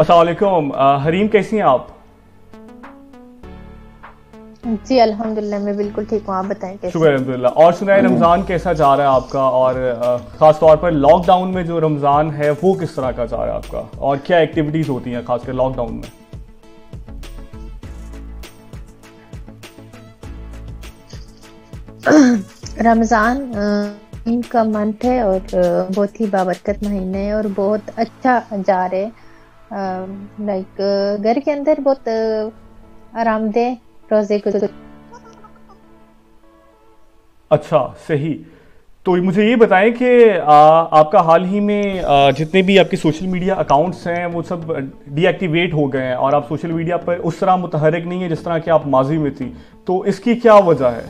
अस्सलाम वालेकुम। हरीम कैसी हैं आप? जी अल्हम्दुलिल्लाह, मैं बिल्कुल ठीक हूँ। आप बताएं शुक्र कैसे हैं? अल्हम्दुलिल्लाह। और सुनाए, रमज़ान कैसा जा रहा है आपका? और ख़ास तौर पर लॉकडाउन में जो रमज़ान है वो किस तरह का जा रहा है आपका? और क्या एक्टिविटीज़ होती हैं खासकर लॉकडाउन में? रमज़ान ईद का मंथ है और बहुत ही बाबरकत महीना है और बहुत अच्छा जा रहा है। लाइक घर के अंदर बहुत आरामदेह रोज़े गुजर। अच्छा, सही। तो मुझे ये बताएं कि आपका हाल ही में जितने भी आपके सोशल मीडिया अकाउंट्स हैं वो सब डीएक्टिवेट हो गए हैं और आप सोशल मीडिया पर उस तरह मुतहरक नहीं है जिस तरह की आप माजी में थी। तो इसकी क्या वजह है?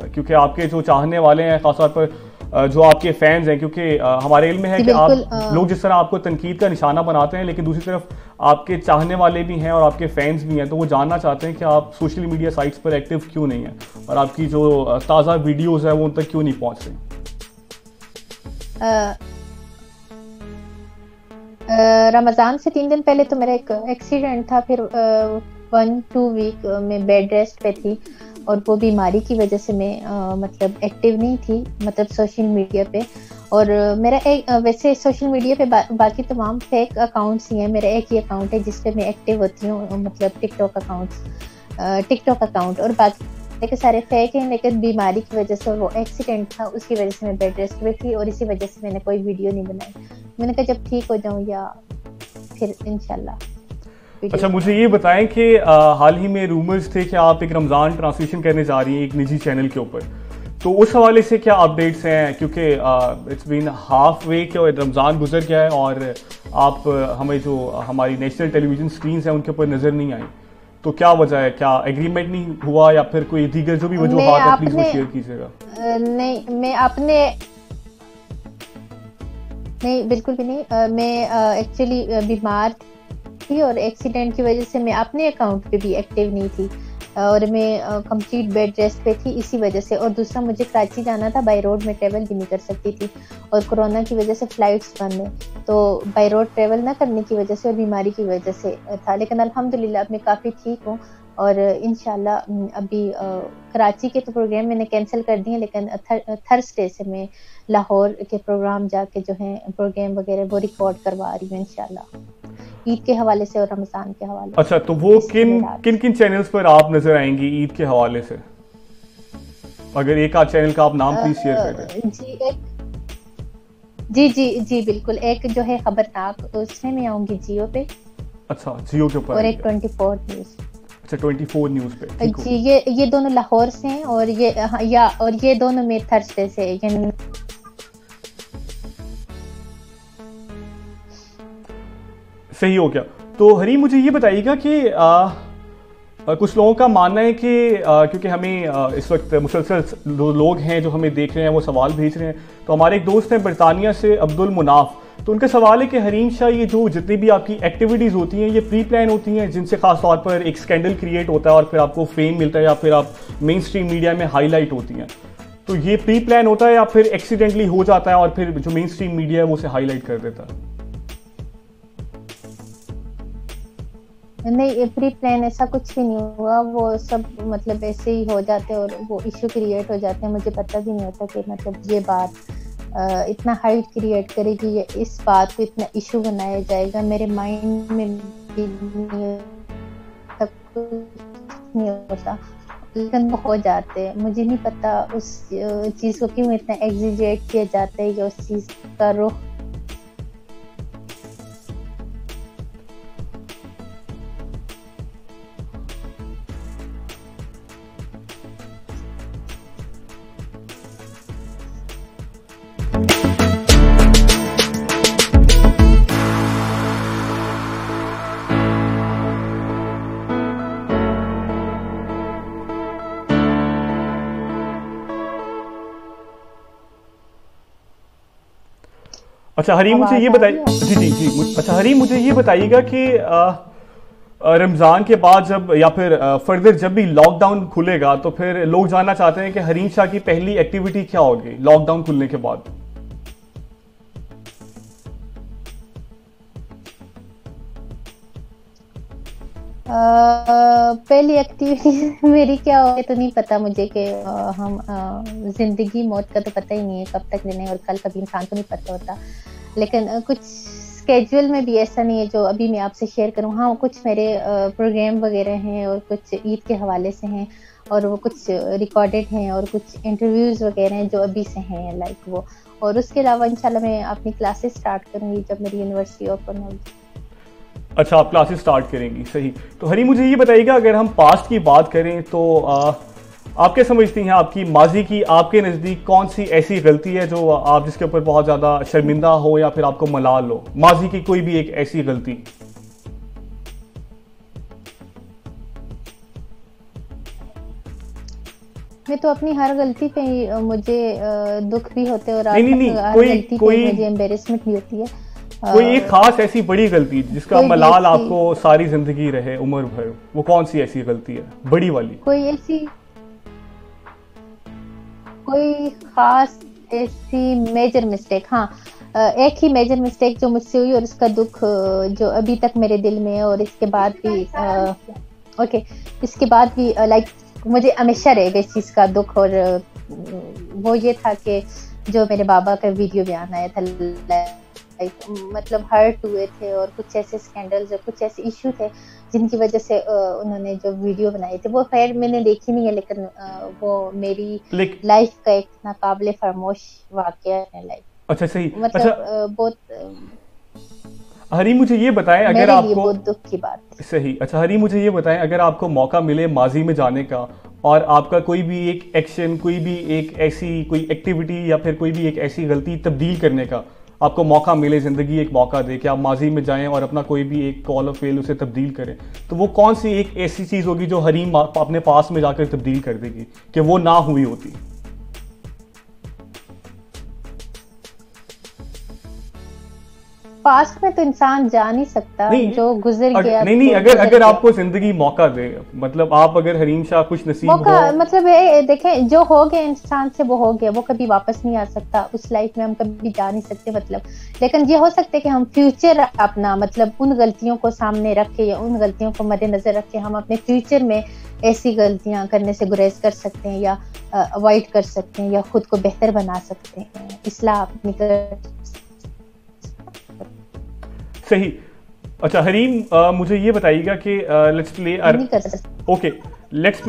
क्योंकि आपके जो चाहने वाले हैं, खासतौर पर जो आपके फैंस हैं, क्योंकि हमारे इल्म में है जी कि बिल्कुल। आप लोग जिस तरह आपको तनकीद का निशाना बनाते हैं, लेकिन दूसरी तरफ आपके चाहने वाले भी हैं और आपके फैंस भी हैं, तो वो जानना चाहते हैं कि आप सोशल मीडिया साइट्स पर एक्टिव क्यों नहीं हैं और आपकी जो ताज़ा वीडियोज़ है वो उन तक क्यों नहीं पहुँच रही? अ, रमज़ान से 3 दिन पहले तो मेरा एक एक्सीडेंट था। फिर 1-2 वीक मैं बेड रेस्ट पे थी और वो बीमारी की वजह से मैं मतलब एक्टिव नहीं थी, मतलब सोशल मीडिया पे। और मेरा एक वैसे सोशल मीडिया पे बाकी तमाम फेक अकाउंट्स ही हैं। मेरा एक ही अकाउंट है जिस पे मैं एक्टिव होती हूँ, मतलब टिकटॉक अकाउंट। और बाकी के सारे फेक हैं, लेकिन बीमारी की वजह से, वो एक्सीडेंट था उसकी वजह से मैं बेड रेस्ट पे थी और इसी वजह से मैंने कोई वीडियो नहीं बनाई। मैंने कहा जब ठीक हो जाऊं या फिर इंशाल्लाह अच्छा, वीडियोस मुझे ये बनाऊंगी। बताएं कि हाल ही में रूमर्स थे कि आप एक रमज़ान ट्रांसलेशन करने जा रही हैं एक निजी चैनल के ऊपर। तो उस हवाले से क्या अपडेट्स हैं? क्योंकि इट्स बीन हाफ वे कि रमज़ान गुजर गया है और आप हमें जो हमारी नेशनल टेलीविज़न स्क्रीन्स हैं उनके ऊपर नज़र नहीं आई। तो क्या वजह है? क्या एग्रीमेंट नहीं हुआ या फिर कोई दीगर जो भी मैं वजूहात है, प्लीज़ वो आपने शेयर कीजिएगा। नहीं, मैं आपने नहीं, बिल्कुल भी नहीं। मैं एक्चुअली बीमार थी और एक्सीडेंट की वजह से मैं अपने अकाउंट पे भी एक्टिव नहीं थी और मैं कंप्लीट बेड रेस्ट पे थी इसी वजह से। और दूसरा, मुझे कराची जाना था, बाय रोड में ट्रेवल भी नहीं कर सकती थी और कोरोना की वजह से फ्लाइट्स बंद है, तो बाय रोड ट्रेवल ना करने की वजह से और बीमारी की वजह से था। लेकिन अल्हम्दुलिल्लाह अब मैं काफ़ी ठीक हूँ और इंशाल्लाह अभी कराची के तो प्रोग्राम मैंने कैंसिल कर दिए, लेकिन थर्सडे से मैं लाहौर के प्रोग्राम जाके जो है प्रोग्राम वगैरह वो रिकॉर्ड करवा रही हूँ इंशाल्लाह, ईद के हवाले से और रमज़ान के हवाले अच्छा, से। तो वो इससे किन मेरा किन किन चैनल्स पर आप नज़र आएंगी ईद के हवाले से? अगर एक आध चैनल का आप नाम प्लीज़ शेयर कर दें। जी एक जी जी जी बिल्कुल, एक जो है खबरनाक उसमें मैं आऊंगी जियो पे, अच्छा, जियो के ऊपर और एक आएंगे। 24 न्यूज। अच्छा, 24 न्यूज़ पे, ठीक हो जी, गया। ये दोनों लाहौर से हैं और ये हाँ, या और ये दोनों में थर्सडे से है, यानी सही हो गया। तो हरी, मुझे ये बताइएगा कि कुछ लोगों का मानना है कि क्योंकि हमें इस वक्त मुसलसल लोग हैं जो हमें देख रहे हैं, वो सवाल भेज रहे हैं। तो हमारे एक दोस्त हैं बरतानिया से, अब्दुल मुनाफ। तो उनका सवाल है कि हरीम शाह, ये जो जितनी भी आपकी एक्टिविटीज़ होती हैं ये प्री प्लान होती हैं, जिनसे खास तौर पर एक स्कैंडल क्रिएट होता है और फिर आपको फेम मिलता है या फिर आप मेन स्ट्रीम मीडिया में हाईलाइट होती हैं। तो ये प्री प्लान होता है या फिर एक्सीडेंटली हो जाता है और फिर जो मेन स्ट्रीम मीडिया है वो उसे हाईलाइट कर देता है? नहीं, प्री प्लान ऐसा कुछ भी नहीं हुआ। वो सब मतलब ऐसे ही हो जाते हैं और वो इशू क्रिएट हो जाते हैं। मुझे पता भी नहीं होता कि मतलब ये बात इतना हाइट क्रिएट करेगी, ये इस बात को इतना इशू बनाया जाएगा, मेरे माइंड में भी नहीं तक कुछ नहीं होता, लेकिन वो हो जाते हैं। मुझे नहीं पता उस चीज़ को क्यों इतना एग्जीजेट किया जाता है या उस चीज़ का रुख। अच्छा हरी, मुझे ये आवाज़ आ रही बताइए। है? जी जी जी, अच्छा हरी, मुझे ये बताइएगा कि रमज़ान के बाद जब या फिर फर्दर जब भी लॉकडाउन खुलेगा तो फिर लोग जानना चाहते हैं कि हरीम शाह की पहली एक्टिविटी क्या होगी लॉकडाउन खुलने के बाद? पहली एक्टिविटी मेरी क्या हो तो नहीं पता मुझे कि हम जिंदगी मौत का तो पता ही नहीं है कब तक रहना है और कल कभी इंसान को नहीं पता होता, लेकिन कुछ स्केड्यूल में भी ऐसा नहीं है जो अभी मैं आपसे शेयर करूँ। हाँ, कुछ मेरे प्रोग्राम वगैरह हैं और कुछ ईद के हवाले से हैं और वो कुछ रिकॉर्डेड हैं और कुछ इंटरव्यूज वगैरह हैं जो अभी से हैं लाइक वो। और उसके अलावा इंशाल्लाह मैं अपनी क्लासेस स्टार्ट करूँगी जब मेरी यूनिवर्सिटी ओपन होगी। अच्छा, आप क्लासेस स्टार्ट करेंगी, सही। तो हरी मुझे ये बताइएगा, अगर हम पास्ट की बात करें तो आप क्या समझती हैं, आपकी माजी की आपके नज़दीक कौन सी ऐसी गलती है जो आप जिसके ऊपर बहुत ज़्यादा शर्मिंदा हो या फिर आपको मलाल हो, माजी की कोई भी एक ऐसी गलती? मैं तो अपनी हर गलती पे ही मुझे दुख भी होते और नहीं, हर कोई गलती पे मुझे एम्बेरसमेंट भी होती है। कोई एक खास ऐसी बड़ी गलती जिसका मलाल आपको सारी जिंदगी रहे, उम्र भर, वो कौन सी ऐसी गलती है बड़ी वाली? कोई खास ऐसी मेजर मिस्टेक, हाँ एक ही मेजर मिस्टेक जो मुझसे हुई और उसका दुख जो अभी तक मेरे दिल में है और इसके बाद भी इसके बाद भी लाइक मुझे हमेशा रहेगा इस चीज का दुख। और वो ये था कि जो मेरे बाबा का वीडियो बयान आया था, मतलब हर्ट हुए थे और कुछ ऐसे स्कैंडल्स और कुछ ऐसे इश्यू थे जिनकी वजह से उन्होंने जो वीडियो बनाए थे वो खैर मैंने देखी नहीं है, लेकिन वो मेरी लाइफ का एक नाकाबिले फरामोश वाकया है लाइफ। अच्छा, सही। मतलब अच्छा, बहुत हरी मुझे ये बताएं, अगर मेरे आपको लिए बहुत दुख की बात है। सही। अच्छा, हरी मुझे ये बताएं, अगर आपको मौका मिले माजी में जाने का और आपका कोई भी एक एक्शन, कोई भी एक ऐसी कोई एक्टिविटी या फिर कोई भी एक ऐसी गलती तब्दील करने का आपको मौका मिले, जिंदगी एक मौका दे कि आप माजी में जाएं और अपना कोई भी एक कॉल ऑफ फेल उसे तब्दील करें, तो वो कौन सी एक ऐसी चीज होगी जो हरीम अपने पास में जाकर तब्दील कर देगी कि वो ना हुई होती? पास्ट में तो इंसान जा नहीं सकता, जो गुजर गया। नहीं, अगर आपको जिंदगी मौका दे, मतलब आप अगर हरीम शाह कुछ नसीब मौका हो, मतलब देखें जो हो गया इंसान से वो हो गया, वो कभी वापस नहीं आ सकता। उस लाइफ में हम कभी जा नहीं सकते मतलब, लेकिन ये हो सकता है कि हम फ्यूचर अपना मतलब उन गलतियों को सामने रख के या उन गलतियों को मद्देनजर रख के हम अपने फ्यूचर में ऐसी गलतियां करने से गुरेज कर सकते हैं या अवॉइड कर सकते हैं या खुद को बेहतर बना सकते हैं, इस्लाह अपनी सही। अच्छा हरीम, मुझे ये बताइएगा कि let's play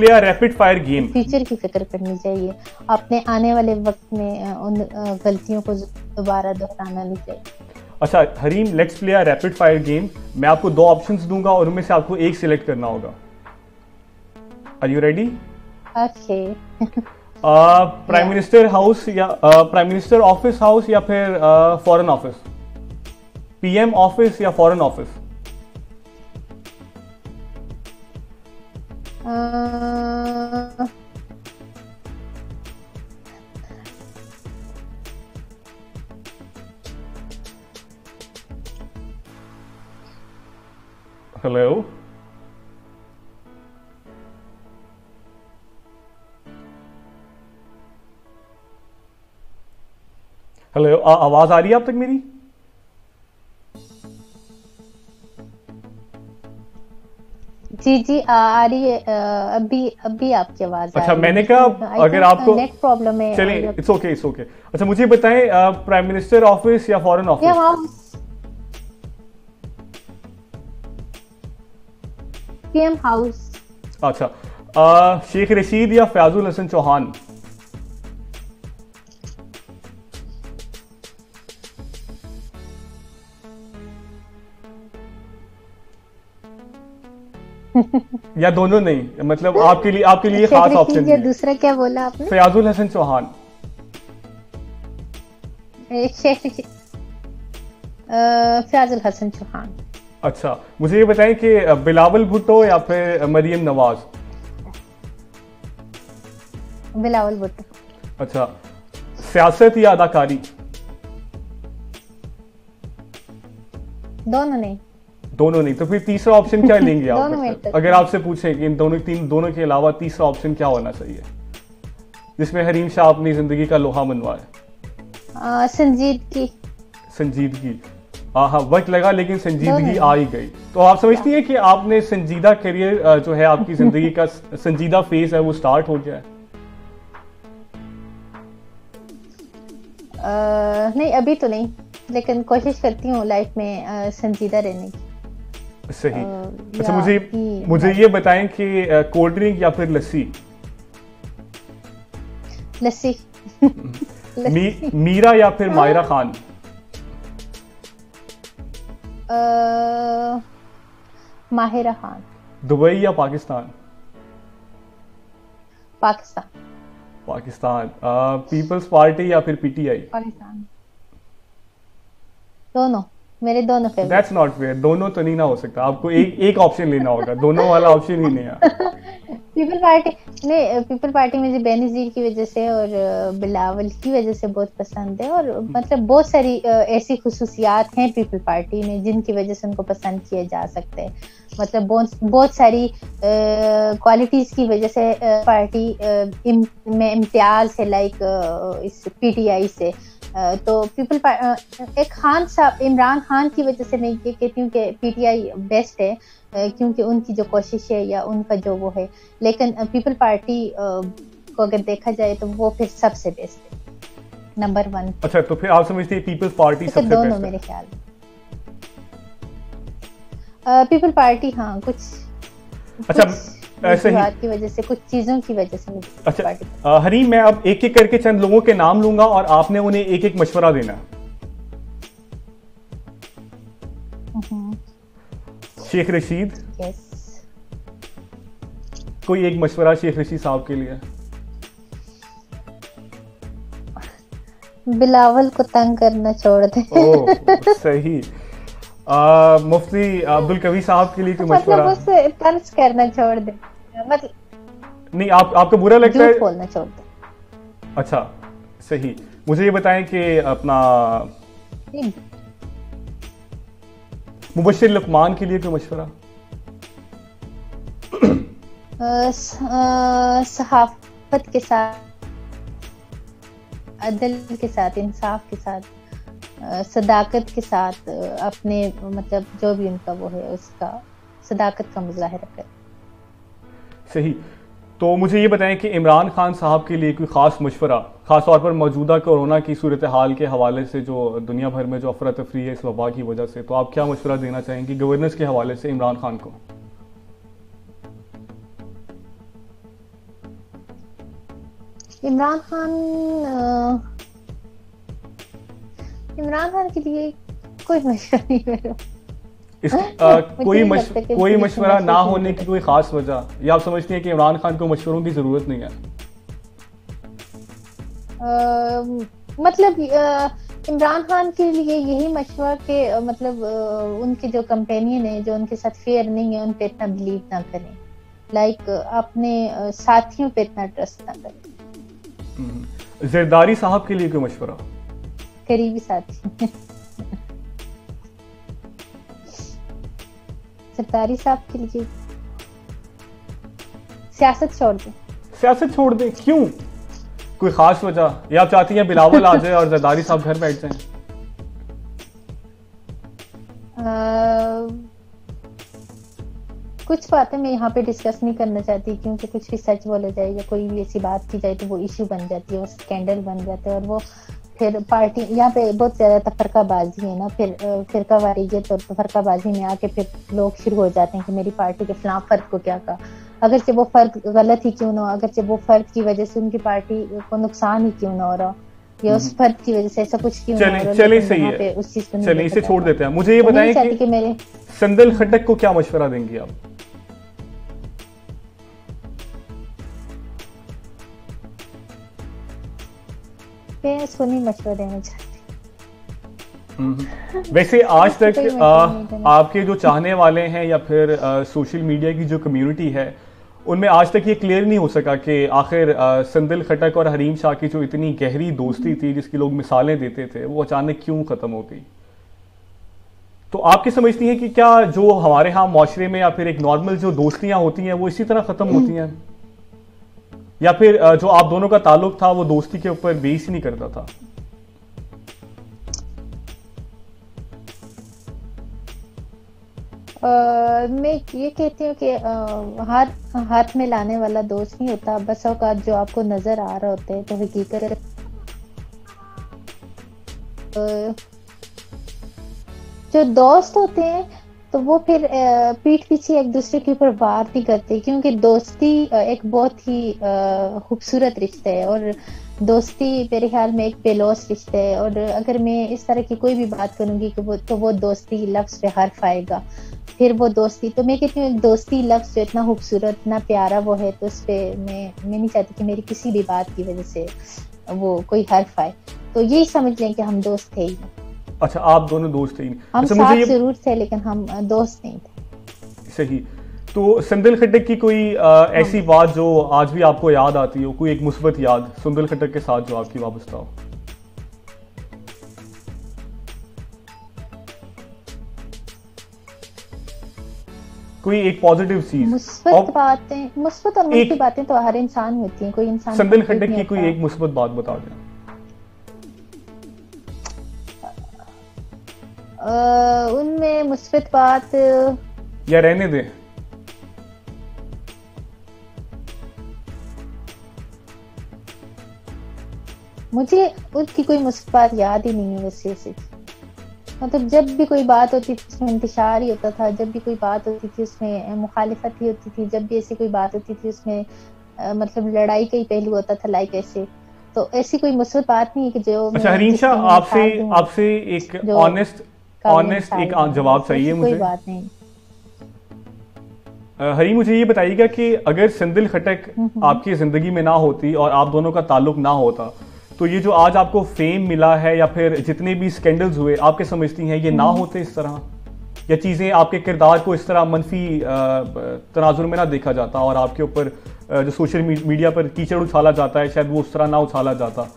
a rapid fire game. Future की फिक्र करनी चाहिए, अपने आने वाले वक्त में उन गलतियों को दोबारा दोहराना नहीं चाहिए। अच्छा Hareem, let's play a rapid fire game. मैं आपको दो ऑप्शंस दूंगा और उनमें से आपको एक सिलेक्ट करना होगा। Are you ready? Okay. Prime minister house या प्राइम मिनिस्टर ऑफिस हाउस या फिर फॉरेन ऑफिस? पीएम ऑफिस या फॉरेन ऑफिस? हेलो, हेलो, आवाज आ रही है आप तक मेरी? जी आ रही है। अभी आपकी आवाज आ रही है। अच्छा, मैंने कहा अगर आपको नेट प्रॉब्लम है। चलिए, इट्स ओके। अच्छा मुझे बताएं, प्राइम मिनिस्टर ऑफिस या फॉरेन ऑफिस? PM house. अच्छा, शेख रशीद या फयाजुल हसन चौहान? या दोनों नहीं, मतलब आपके लिए खास ऑप्शन है। दूसरा क्या बोला आपने? फयाजुल हसन चौहान। फयाजुल हसन चौहान। अच्छा, मुझे ये बताएं कि बिलावल भुट्टो या फिर मरियम नवाज? बिलावल भुट्टो। अच्छा, सियासत या अदाकारी? दोनों नहीं। तो फिर तीसरा ऑप्शन क्या लेंगे आप? मतलब अगर आपसे पूछें कि इन दोनों के अलावा तीसरा ऑप्शन क्या होना चाहिए जिसमें हरीम शाह अपनी जिंदगी का लोहा मनवाए? संजीदगी। हाँ, वक्त लगा लेकिन संजीदगी आ ही गई। तो आप समझती हैं कि आपने संजीदा करियर जो है आपकी जिंदगी का संजीदा फेज है वो स्टार्ट हो गया है? नहीं, अभी तो नहीं, लेकिन कोशिश करती हूँ लाइफ में संजीदा रहने की। सही। अच्छा, मुझे ये बताएं कि कोल्ड ड्रिंक या फिर लस्सी? लस्सी। मीरा या फिर मायरा खान? माहिरा खान। दुबई या पाकिस्तान? पाकिस्तान। पाकिस्तान। पीपल्स पार्टी या फिर पीटीआई? पाकिस्तान। दोनों, मेरे दोनों फेवरेट। दैट्स नॉट फेयर, दोनों तो नहीं ना हो सकता, आपको एक ऑप्शन लेना होगा, दोनों वाला ऑप्शन ही नहीं है। पीपल पार्टी नहीं, पीपल पार्टी मुझे बेनज़ीर की वजह से और बिलावल की वजह से बहुत पसंद है, और मतलब बहुत सारी ऐसी खुसूसियात हैं पीपल पार्टी में जिनकी वजह से उनको पसंद किया जा सकता है। मतलब बहुत सारी क्वालिटीज की वजह से पार्टी में इम्तियाज है, लाइक इस पीटीआई से। तो एक खान साहब, इमरान खान की वजह से मैं ये कहती हूँ कि पीटीआई बेस्ट है, क्योंकि उनकी जो कोशिश है या उनका जो वो है, लेकिन पीपल पार्टी को अगर देखा जाए तो वो फिर सबसे बेस्ट है, नंबर 1। अच्छा, तो फिर आप समझते हैं पीपल्स पार्टी सबसे बेस्ट है? दोनों मेरे ख्याल में पीपल पार्टी, हाँ, अच्छा, ऐसे ही की वजह से, कुछ चीजों की वजह से मुझे। अच्छा हरीम, मैं अब एक एक करके चंद लोगों के नाम लूंगा और आपने उन्हें एक एक मशवरा देना है। शेख रशीद? यस। कोई एक मशवरा शेख रशीद साहब के लिए? बिलावल को तंग करना छोड़ दे। ओह, सही। मुफ्ती अब्दुल कवी साहब के लिए कोई मशवरा? मतलब उससे तंज करना छोड़ दे, मतलब नहीं, आपको बुरा लगता है? झूठ बोलना छोड़ दे। अच्छा, सही। मुझे ये बताएं कि अपना मुबश्शिर लुकमान के लिए कोई मशवरा? सहाफत के साथ, अदल के साथ, इंसाफ के साथ, सदाकत के साथ, अपने मतलब जो भी उनका वो है उसका सदाकत का मुजाहिरा करें। सही। तो मुझे ये बताएं कि इमरान खान साहब के लिए कोई ख़ास मशवरा, ख़ास तौर पर मौजूदा कोरोना की सूरत हाल के हवाले से, जो दुनिया भर में जो अफरा तफरी है इस वबा की वजह से, तो आप क्या मशवरा देना चाहेंगे गवर्नेंस के हवाले से इमरान खान को? इमरान खान के लिए कोई मशवरा नहीं मेरा। कोई मशवरा ना होने की कोई खास वजह, या आप समझती हैं कि इमरान खान को मशवरों की जरूरत नहीं है? मतलब इमरान खान के लिए यही मशवरा के मतलब उनके जो कंपेनियन है, जो उनके साथ फेयर नहीं है, उन पे इतना बिलीव ना करें, लाइक अपने साथियों पे इतना ट्रस्ट ना करें। जरदारी साहब के लिए कोई मशवरा? करीबी साथी। सरदारी साहब के लिए सियासत छोड़ दें। सियासत छोड़ दें, क्यों? कोई खास वजह, या आप चाहती हैं बिलावल आ जाए और जरदारी साहब घर बैठ जाएं? कुछ बातें मैं यहाँ पे डिस्कस नहीं करना चाहती, क्योंकि कुछ भी सच बोला जाए या कोई भी ऐसी बात की जाए तो वो इश्यू बन जाती है, वो स्कैंडल बन जाता है, और वो फिर पार्टी यहाँ पे बहुत ज्यादा तफरकाबाजी है ना, फिर फिरकावारीयत और तफरकाबाजी में आके फिर लोग शुरू हो जाते हैं कि मेरी पार्टी के खिलाफ फर्द को क्या कहा, अगरचे वो फर्द गलत ही क्यों ना हो, अगरचे वो फर्द की वजह से उनकी पार्टी को नुकसान ही क्यों ना हो रहा, या उस फर्द की वजह से ऐसा कुछ क्यों ना हो रहा। चलिए, सही है, उस चीज को चलिए इसे छोड़ देते हैं। मुझे ये बताएं कि मेरे संदल खटक को क्या मशवरा देंगी आप? मैं इसको नहीं मशवरा देना चाहती। वैसे आज तक आपके जो चाहने वाले हैं या फिर सोशल मीडिया की जो कम्युनिटी है, उनमें आज तक ये क्लियर नहीं हो सका कि आखिर संदिल खटक और हरीम शाह की जो इतनी गहरी दोस्ती थी, जिसकी लोग मिसालें देते थे, वो अचानक क्यों खत्म हो गई? तो आप क्या समझती हैं कि क्या जो हमारे यहाँ माशरे में या फिर एक नॉर्मल जो दोस्तियां होती हैं वो इसी तरह खत्म होती हैं, या फिर जो आप दोनों का ताल्लुक था वो दोस्ती के ऊपर बेस ही नहीं करता था? मैं ये कहती हूँ कि हाथ में लाने वाला दोस्त नहीं होता, बस औकात जो आपको नजर आ रहा होता है तो हकीकत जो दोस्त होते हैं तो वो फिर पीठ पीछे एक दूसरे के ऊपर वार नहीं करते, क्योंकि दोस्ती एक बहुत ही खूबसूरत रिश्ता है, और दोस्ती मेरे ख्याल में एक बेलौस रिश्ता है। और अगर मैं इस तरह की कोई भी बात करूंगी कि वो दोस्ती लफ्ज पे हर्फ आएगा, फिर वो दोस्ती, तो मैं कहती हूँ एक दोस्ती लफ्ज जो इतना खूबसूरत इतना प्यारा वो है, तो उस पे मैं नहीं चाहती कि मेरी किसी भी बात की वजह से वो कोई हर्फ आए। तो यही समझ लें कि हम दोस्त थे ही। अच्छा, आप दोनों दोस्त थे ही। हम अच्छा, साथ जरूर थे लेकिन हम दोस्त नहीं थे। सही। तो सुंदल खट्टक की कोई ऐसी बात जो आज भी आपको याद आती हो, कोई एक मुस्बत याद सुंदल खट्टक के साथ जो आपकी वाबस्ता हो? कोई एक पॉजिटिव चीज, मुस्बत बातें, मुस्बत और मंफी बातें तो हर इंसान होती हैं, कोई इंसान सुंदल खट्टक की कोई एक मुस्बत बात बता दें। उनमें मुस्बत बात या रहने दें? मुझे उसकी कोई मुस्बत बात याद ही नहीं है वैसे से। मतलब जब भी कोई बात होती थी उसमें इंतशार ही होता था, जब भी कोई बात होती थी उसमें मुखालिफत ही होती थी, जब भी ऐसी कोई बात होती थी उसमें मतलब लड़ाई का ही पहलू होता था, लाइक ऐसे। तो ऐसी कोई मुस्बत बात नहीं है कि जो अच्छा हरीशा, आपसे एक ऑनेस्ट एक जवाब चाहिए मुझे। कोई बात नहीं। हरी, मुझे ये बताइएगा कि अगर सुंदल खट्टक आपकी जिंदगी में ना होती और आप दोनों का ताल्लुक ना होता, तो ये जो आज आपको फेम मिला है या फिर जितने भी स्कैंडल्स हुए, आपके समझती हैं ये ना होते इस तरह, या चीज़ें आपके किरदार को इस तरह मनफी तनाजुर में ना देखा जाता और आपके ऊपर जो सोशल मीडिया पर कीचड़ उछाला जाता है शायद वो उस तरह ना उछाला जाता?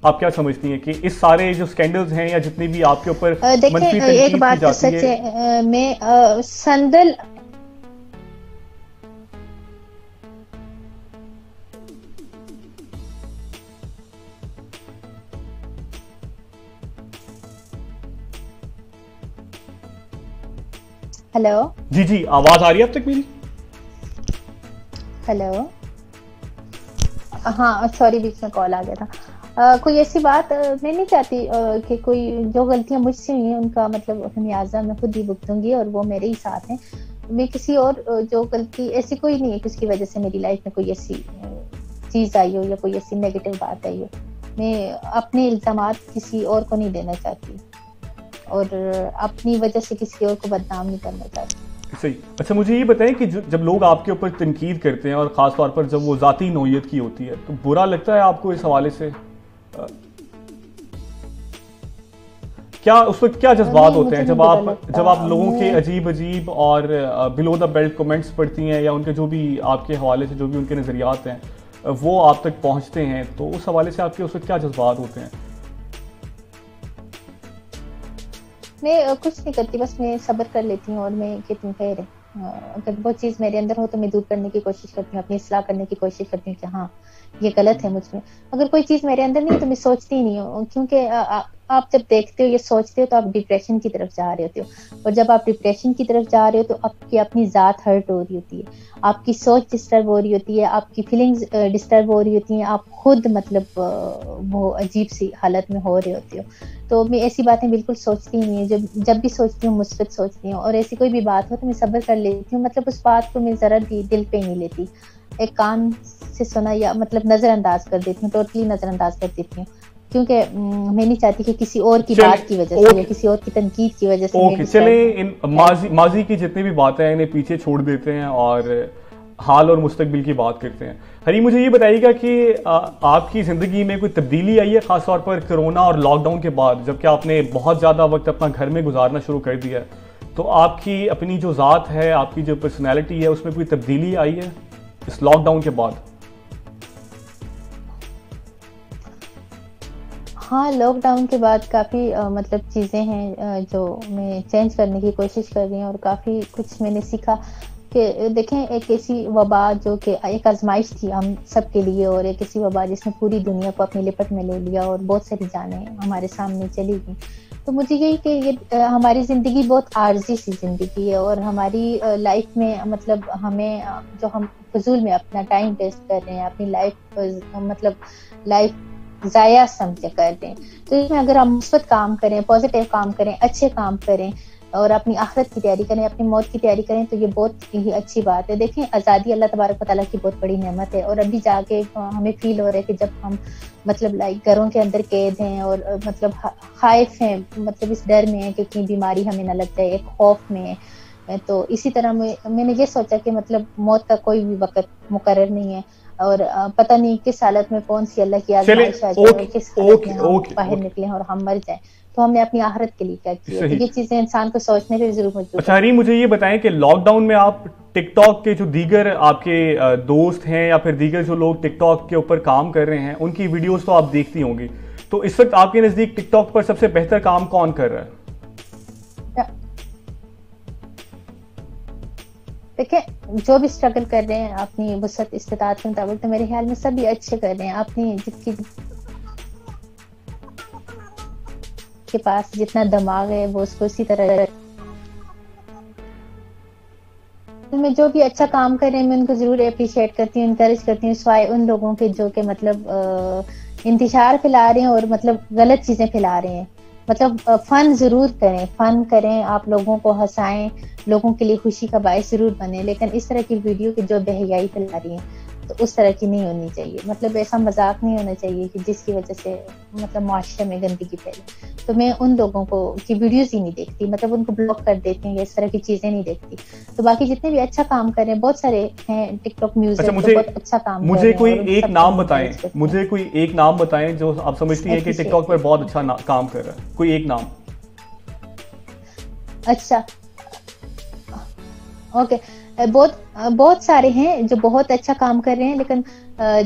आप क्या समझती हैं कि इस सारे जो स्कैंडल्स हैं या जितने भी आपके ऊपर मनफी एक बात तो सच है, मैं संदल हेलो जी जी, आवाज आ रही है अब तक मेरी? हेलो, हाँ सॉरी, बीच में कॉल आ गया था। कोई ऐसी बात मैं नहीं चाहती कि कोई जो गलतियां मुझसे हुई हैं उनका मतलब खमियाजा मैं खुद ही भुगतूंगी और वो मेरे ही साथ हैं। मैं किसी और जो गलती ऐसी कोई नहीं है कि उसकी वजह से मेरी लाइफ में कोई ऐसी चीज आई हो या कोई ऐसी नेगेटिव बात आई हो। मैं अपने इल्जामात किसी और को नहीं देना चाहती और अपनी वजह से किसी और को बदनाम नहीं करना चाहती। सही। अच्छा, मुझे ये बताएं कि जब लोग आपके ऊपर तनकीद करते हैं और ख़ास तौर पर जब वो ज़ाती नौयत की होती है, तो बुरा लगता है आपको इस हवाले से? क्या उस वक्त क्या जज्बात होते हैं जब आप लोगों के अजीब अजीब और बिलो द बेल्ट कमेंट्स पढ़ती हैं या उनके जो भी आपके हवाले से जो भी उनके नज़रियात हैं वो आप तक पहुंचते हैं, तो उस हवाले से आपके उस वक्त क्या जज्बात होते हैं? मैं कुछ नहीं करती, बस मैं सब्र कर लेती हूँ और मैं कहती हूँ खैर है। अगर वो चीज़ मेरे अंदर हो तो मैं दूर करने की कोशिश करती हूँ, अपनी इस्लाह करने की कोशिश करती हूँ कि हाँ ये गलत है मुझ में। अगर कोई चीज़ मेरे अंदर नहीं तो मैं सोचती ही नहीं हूँ, क्योंकि आप जब देखते हो ये सोचते हो तो आप डिप्रेशन की तरफ जा रहे होते हो, और जब आप डिप्रेशन की तरफ जा रहे हो तो आपकी अपनी ज़ात हर्ट हो रही होती है, आपकी सोच डिस्टर्ब हो रही होती है, आपकी फीलिंग्स डिस्टर्ब हो रही होती हैं, आप खुद मतलब वो अजीब सी हालत में हो रहे होते हो। तो मैं ऐसी बातें बिल्कुल सोचती नहीं है, जब भी सोचती हूँ मुस्बत सोचती हूँ, और ऐसी कोई भी बात हो तो मैं सब्र कर लेती हूँ। मतलब उस बात को मैं ज़रा भी दिल पे नहीं लेती, एक कान से सुना या मतलब नज़रअंदाज कर देती हूँ, टोटली नज़रअंदाज कर देती हूँ, क्योंकि मैं नहीं चाहती कि किसी और की बात की वजह से या किसी और की तनकीद की वजह से। ओके, चले इन माजी की जितनी भी बातें हैं इन्हें पीछे छोड़ देते हैं और हाल और मुस्तकबिल की बात करते हैं। हरी, मुझे ये बताइएगा कि आपकी ज़िंदगी में कोई तब्दीली आई है ख़ासतौर पर कोरोना और लॉकडाउन के बाद, जबकि आपने बहुत ज़्यादा वक्त अपना घर में गुजारना शुरू कर दिया है, तो आपकी अपनी जो ज़ात है, आपकी जो पर्सनैलिटी है, उसमें कोई तब्दीली आई है इस लॉकडाउन के बाद? हाँ, लॉकडाउन के बाद काफ़ी मतलब चीज़ें हैं जो मैं चेंज करने की कोशिश कर रही हूँ, और काफ़ी कुछ मैंने सीखा कि देखें एक ऐसी वबा जो कि एक आजमाइश थी हम सब के लिए, और एक ऐसी वबा जिसने पूरी दुनिया को अपनी लिपट में ले लिया और बहुत सारी जानें हमारे सामने चली गई। तो मुझे यही कि ये हमारी जिंदगी बहुत आर्जी सी जिंदगी है, और हमारी लाइफ में मतलब हमें जो हम फजूल में अपना टाइम वेस्ट कर रहे हैं, अपनी लाइफ मतलब लाइफ जाया समझे कर रहे हैं, तो इसमें अगर हम मुस्बत काम करें, पॉजिटिव काम करें, अच्छे काम करें और अपनी आखिरत की तैयारी करें, अपनी मौत की तैयारी करें, तो ये बहुत ही अच्छी बात है। देखें, आज़ादी अल्लाह तबारक व तआला की बहुत बड़ी नेमत है, और अभी जाके हमें फील हो रहा है कि जब हम मतलब लाइक घरों के अंदर कैद हैं और मतलब खाइफ हैं, मतलब इस डर में है कि कहीं बीमारी हमें ना लग जाए, एक खौफ में है। तो इसी तरह मैंने ये सोचा कि मतलब मौत का कोई भी वक्त मुकर्रर नहीं है, और पता नहीं किस हालत में कौन सी अल्लाह की आज़माइश आ जाए, किस हालत में हम बाहर निकले और हम मर जाए, तो हमने अपनी आखिरत के लिए क्या किया। तो ये चीजें इंसान को सोचने पे जरूर मजबूर। अच्छा हरीम, मुझे ये बताएं कि लॉकडाउन में आप टिकटॉक के जो दीगर आपके दोस्त हैं या फिर दीगर जो लोग टिकटॉक के ऊपर काम कर रहे हैं, उनकी वीडियोस तो आप देखती होंगी, तो इस वक्त आपके नजदीक टिकटॉक पर सबसे बेहतर काम कौन कर रहा है? देखिए, जो भी स्ट्रगल कर रहे हैं अपनी वसअत इस्तिताअत के मुताबिक, तो मेरे ख्याल में सभी अच्छे कर रहे हैं। अपनी जिसकी के पास जितना दिमाग है वो उसको इसी तरह में जो भी अच्छा काम कर रहे हैं, मैं उनको जरूर अप्रिशिएट करती हूँ, इनकरेज करती हूँ, स्वाय उन लोगों के जो कि मतलब इंतशार फैला रहे हैं और मतलब गलत चीजें फैला रहे हैं। मतलब फन जरूर करें, फन करें, आप लोगों को हंसाएं, लोगों के लिए खुशी का बायस जरूर बने, लेकिन इस तरह की वीडियो की जो बेहयाई फैला रही है तो उस तरह की नहीं होनी चाहिए। मतलब ऐसा मजाक नहीं होना चाहिए कि जिसकी वजह से मतलब मुआशरे में गंदगी फैले। तो मैं उन लोगों को की वीडियोस ही नहीं देखती, मतलब उनको ब्लॉक कर देती हूँ, इस तरह की चीजें नहीं देखती। तो बाकी जितने भी अच्छा काम कर रहे हैं, बहुत सारे हैं टिकटॉक म्यूजिक, अच्छा, मुझे बहुत अच्छा काम मुझे कोई एक नाम बताएं, मुझे कोई एक नाम बताएं जो आप समझती हैं कि टिकटॉक पर बहुत अच्छा काम कर रहा है, कोई एक नाम। अच्छा, ओके, बहुत सारे हैं जो बहुत अच्छा काम कर रहे हैं, लेकिन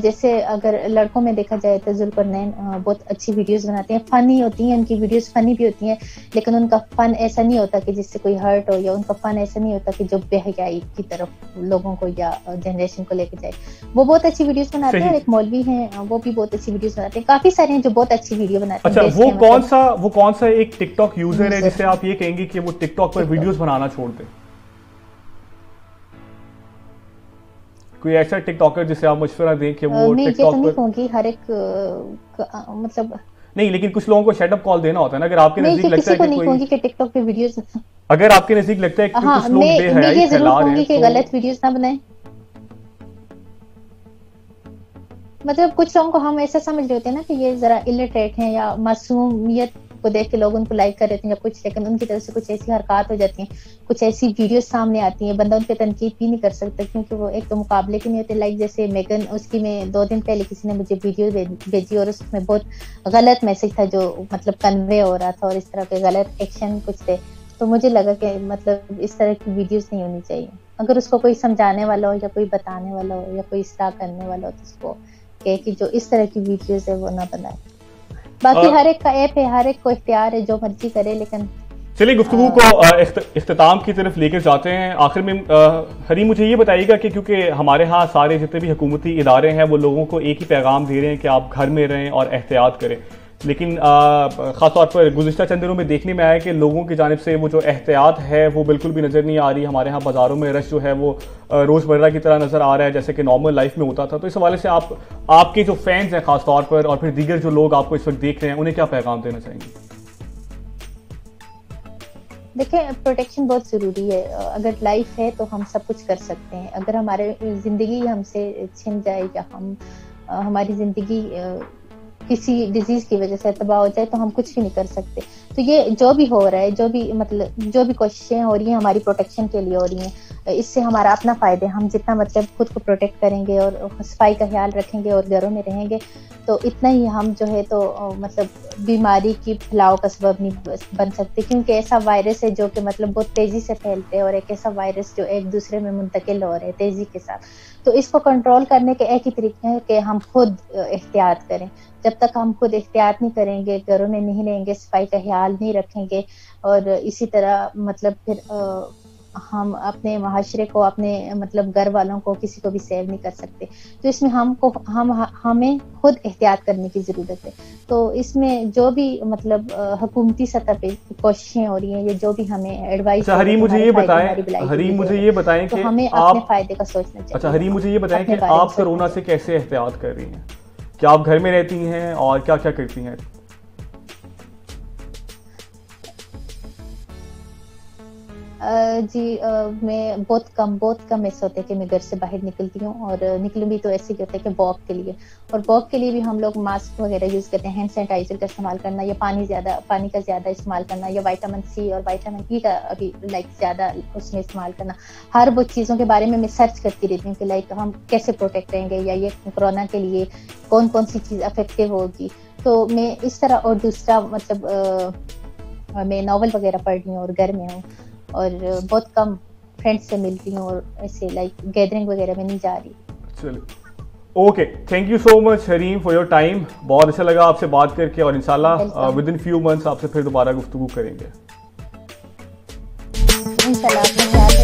जैसे अगर लड़कों में देखा जाए तो जुल्करनैन बहुत अच्छी वीडियोस बनाते हैं, फनी होती हैं उनकी वीडियोस, फनी भी होती हैं, लेकिन उनका फन ऐसा नहीं होता कि जिससे कोई हर्ट हो, या उनका फन ऐसा नहीं होता कि जो बेहयाई की तरफ लोगों को या जनरेशन को लेके जाए। वो बहुत अच्छी वीडियोस बनाते हैं। और एक मौलवी हैं, वो भी बहुत अच्छी वीडियोस बनाते हैं। काफी सारे हैं जो बहुत अच्छी वीडियो बनाते हैं। अच्छा, वो कौन सा एक टिकटॉक यूजर है जिसे आप ये कहेंगे कि वो टिकटॉक पर वीडियोस बनाना छोड़ दे? कोई ऐसा टिकटॉकर जिसे आप मशवरा दें कि वो टिकटॉक पर? कहूंगी हर एक मतलब नहीं, लेकिन कुछ लोगों को शट अप कॉल देना होता है ना। अगर आपके नजदीक लगता है कि कोई, कि टिकटॉक पे वीडियोस, अगर आपके नजदीक लगता है कि कुछ लोग बेहयाई फैला रहे हैं, तो गलत वीडियोस ना बनाएं। मतलब कुछ लोगों को हम ऐसा समझ रहे होते हैं ना कि ये जरा इलिटरेट हैं या मासूमियत को देख के लोग उनको लाइक कर रहे हैं या कुछ, लेकिन उनकी तरफ से कुछ ऐसी हरकत हो जाती हैं, कुछ ऐसी वीडियोस सामने आती हैं, बंदा उन पे तनकीद भी नहीं कर सकता क्योंकि वो एक तो मुकाबले के नहीं होते। लाइक जैसे मेगन, उसकी में 2 दिन पहले किसी ने मुझे वीडियो भेजी और उसमें बहुत गलत मैसेज था जो मतलब कन्वे हो रहा था, और इस तरह के गलत एक्शन कुछ थे। तो मुझे लगा कि मतलब इस तरह की वीडियोस नहीं होनी चाहिए। अगर उसको कोई समझाने वाला हो या कोई बताने वाला हो या कोई इस्लाह करने वाला हो तो उसको कहे कि जो इस तरह की वीडियोस है वो ना बनाए। बाकी हर एक का ऐप है, हर एक को इख्तियार है, जो मर्जी करे। लेकिन चलिए गुफ्तगू को इख्तिताम की तरफ लेकर जाते हैं। आखिर में हरी, मुझे ये बताइएगा कि क्योंकि हमारे यहाँ सारे जितने भी हुकूमती इदारे हैं वो लोगों को एक ही पैगाम दे रहे हैं कि आप घर में रहें और एहतियात करें, लेकिन ख़ासतौर पर गुज़िश्ता चंद दिनों में देखने में आया कि लोगों की जानिब से वो जो एहतियात है वो बिल्कुल भी नज़र नहीं आ रही। हमारे यहाँ बाज़ारों में रश जो है वो रोज़मर्रा की तरह नज़र आ रहा है जैसे कि नॉर्मल लाइफ में होता था। तो इस हवाले से आपके जो फैंस हैं ख़ासतौर पर, और फिर दीगर जो लोग आपको इस वक्त देख रहे हैं, उन्हें क्या पैगाम देना चाहेंगे? देखिए, प्रोटेक्शन बहुत ज़रूरी है। अगर लाइफ है तो हम सब कुछ कर सकते हैं। अगर हमारे ज़िंदगी हमसे छिन जाए या हमारी ज़िंदगी किसी डिजीज की वजह से तबाह हो जाए तो हम कुछ भी नहीं कर सकते। तो ये जो भी हो रहा है, जो भी कोशिशें हो रही हैं हमारी प्रोटेक्शन के लिए हो रही हैं, इससे हमारा अपना फायदा है। हम जितना मतलब खुद को प्रोटेक्ट करेंगे और सफाई का ख्याल रखेंगे और घरों में रहेंगे तो इतना ही हम जो है तो मतलब बीमारी की फैलाव का सबब नहीं बन सकते, क्योंकि ऐसा वायरस है जो कि मतलब बहुत तेजी से फैलते हैं और एक ऐसा वायरस जो एक दूसरे में मुंतकिल हो रहे हैं तेजी के साथ। तो इसको कंट्रोल करने के एक ही तरीके है कि हम खुद एहतियात करें। जब तक हम खुद एहतियात नहीं करेंगे, घरों में नहीं रहेंगे, सफाई का ख्याल नहीं रखेंगे और इसी तरह मतलब फिर हम अपने माशरे को, अपने मतलब घर वालों को, किसी को भी सेव नहीं कर सकते। तो इसमें हमें खुद एहतियात करने की जरूरत है। तो इसमें जो भी मतलब हुकूमती सतह पे कोशिशें हो रही हैं, या जो भी हमें एडवाइस, अच्छा हरीम मुझे ये बताएं तो कि हमें अपने फायदे का सोचना चाहिए। अच्छा हरीम मुझे ये बताएं कि आप कोरोना से कैसे एहतियात कर रही हैं? क्या आप घर में रहती हैं और क्या क्या करती हैं? जी, मैं बहुत कम ऐसा होता है कि मैं घर से बाहर निकलती हूँ, और निकलूँ भी तो ऐसे ही होता है कि वॉक के लिए, और वॉक के लिए भी हम लोग मास्क वगैरह यूज करते हैं, हैंड सैनिटाइजर का इस्तेमाल करना, या पानी का ज्यादा इस्तेमाल करना, या विटामिन सी और विटामिन ई का अभी ज्यादा उसमें इस्तेमाल करना। हर वो चीजों के बारे में मैं सर्च करती रहती हूँ कि हम कैसे प्रोटेक्ट रहेंगे, या ये कोरोना के लिए कौन कौन सी चीज इफेक्टिव होगी। तो मैं इस तरह, और दूसरा मतलब मैं नॉवल वगैरह पढ़ रही हूँ और घर में हूँ, और बहुत कम फ्रेंड्स से मिलती हूँ, और ऐसे गैदरिंग वगैरह में नहीं जा रही। चलिए okay, thank you so much Hareem for your time. बहुत अच्छा लगा आपसे बात करके, और इंशाल्लाह विद इन फ्यू मंथ्स आपसे फिर दोबारा गुफ्तगू करेंगे। इंशाल्लाह।